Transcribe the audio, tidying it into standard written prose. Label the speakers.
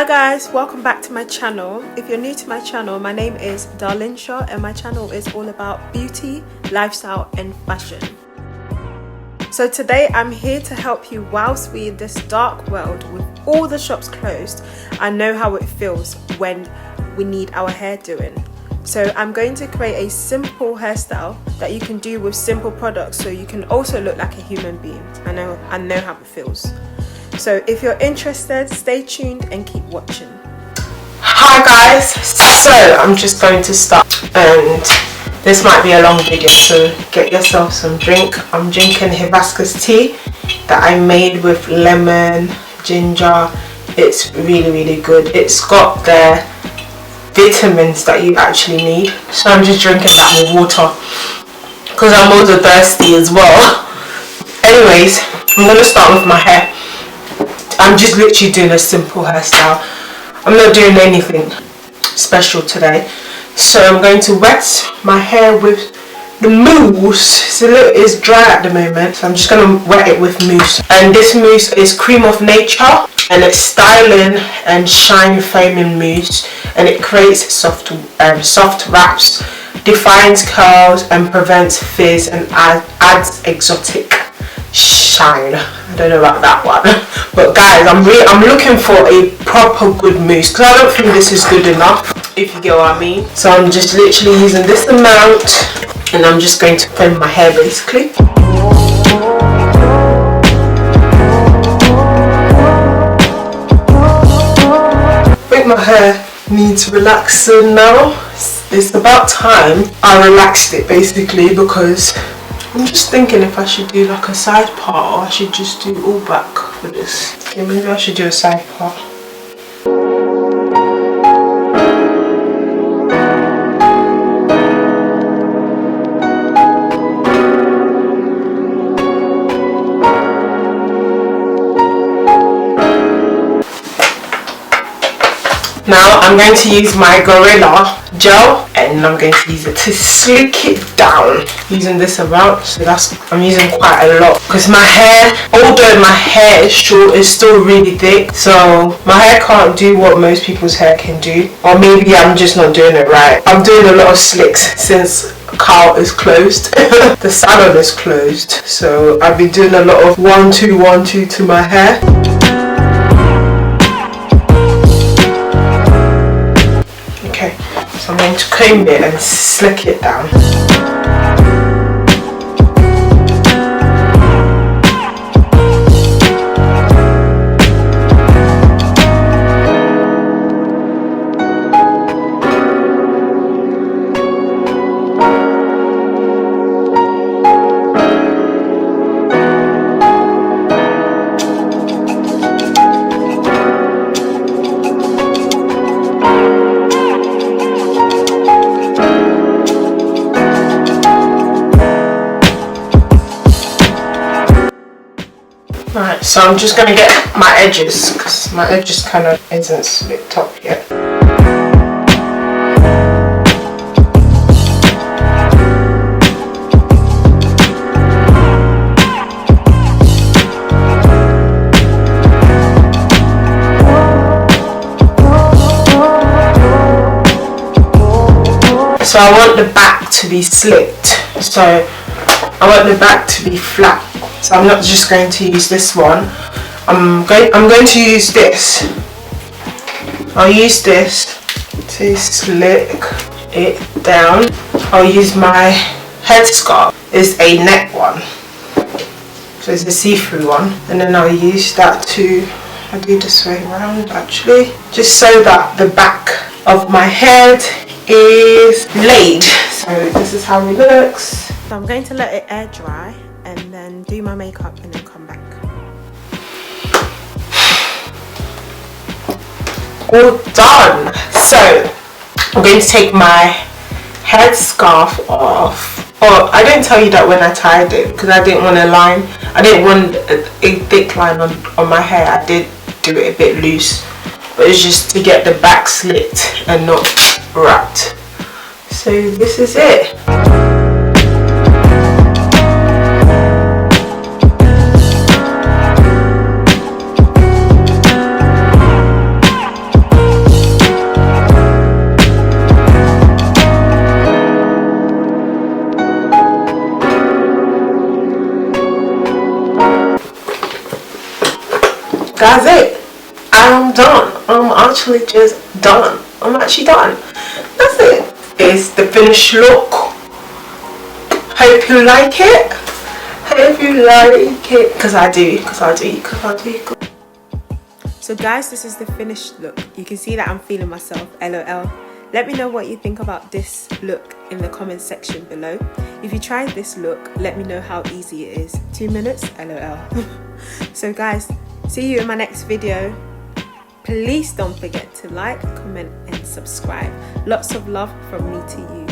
Speaker 1: Hi guys, welcome back to my channel. If you're new to my channel, my name is Darliin and my channel is all about beauty, lifestyle and fashion. So today I'm here to help you whilst we're in this dark world with all the shops closed. I know how it feels when we need our hair doing. So I'm going to create a simple hairstyle that you can do with simple products so you can also look like a human being. I know how it feels. So if you're interested, stay tuned and keep watching.
Speaker 2: Hi guys, so I'm just going to start, and this might be a long video, so get yourself some drink. I'm drinking hibiscus tea that I made with lemon, ginger. It's really good. It's got the vitamins that you actually need. So I'm just drinking that with water because I'm also thirsty as well. Anyways, I'm going to start with my hair. I'm just literally doing a simple hairstyle. I'm not doing anything special today. So I'm going to wet my hair with the mousse. It's dry at the moment, so I'm just going to wet it with mousse. And this mousse is Cream of Nature, and it's styling and shine foaming mousse, and it creates soft wraps, defines curls and prevents frizz and adds exotic shine. I don't know about that one, but guys, I'm looking for a proper good mousse because I don't think this is good enough, if you get what I mean. So I'm just literally using this amount, and I'm just going to comb my hair basically. I think my hair needs relaxing now. It's about time I relaxed it basically, because I'm just thinking if I should do like a side part or I should just do all back for this. Okay, maybe I should do a side part. Now I'm going to use my Gorilla gel, and I'm going to use it to slick it down using this amount. So I'm using quite a lot because my hair, although my hair is short, is still really thick, so my hair can't do what most people's hair can do, or maybe I'm just not doing it right. I'm doing a lot of slicks since Carl is closed. The salon is closed, so I've been doing a lot of 1-2 1-2 to my hair. I'm going to comb it and slick it down. Right, so I'm just going to get my edges because my edges kind of isn't slicked up yet. So I want the back to be slicked, so I want the back to be flat. So I'm not just going to use this one. I'm going to use this. I'll use this to slick it down. I'll use my headscarf. It's a net one, so it's a see-through one, and then I'll use that I'll do this way around actually, just so that the back of my head is laid. So this is how it looks.
Speaker 1: So I'm going to let it air dry and then do my makeup and then come back.
Speaker 2: All done. So I'm going to take my headscarf off. Oh, I didn't tell you that when I tied it because I didn't want a line. I didn't want a thick line on my hair. I did do it a bit loose, but it's just to get the back slit and not wrapped. So this is it. That's it. I'm done. I'm actually just done. I'm actually done. That's it. It's the finished look. Hope you like it. Hope you like it. Because I do.
Speaker 1: So guys, this is the finished look. You can see that I'm feeling myself, LOL. Let me know what you think about this look in the comment section below. If you tried this look, let me know how easy it is. 2 minutes, LOL. So guys, see you in my next video. Please don't forget to like, comment and subscribe. Lots of love from me to you.